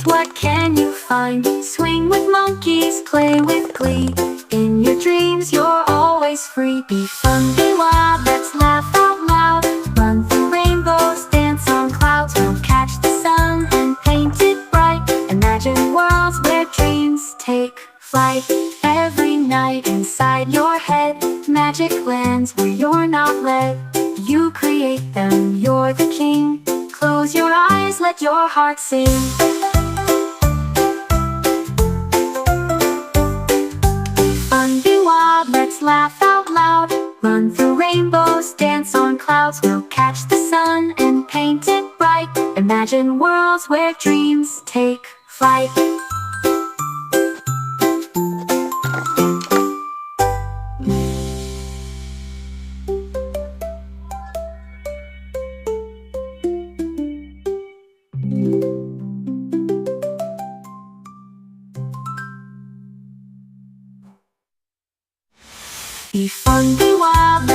dreams, what can you find? Swing with monkeys, play with glee. In your dreams, you're always free. Be fun, be wild, let's laugh out loud. Run through rainbows, dance on clouds. We'll catch the sun and paint it bright. Imagine worlds where dreams take flight. Every night inside your head, magic lands where you're not led. You create them, you're the king. Close your eyes, let your heart sing. Be fun, be wild, let's laugh out loud. Run through rainbows, dance on clouds. We'll catch the sun and paint it bright. Imagine worlds where dreams take flight. Be fun, be wild,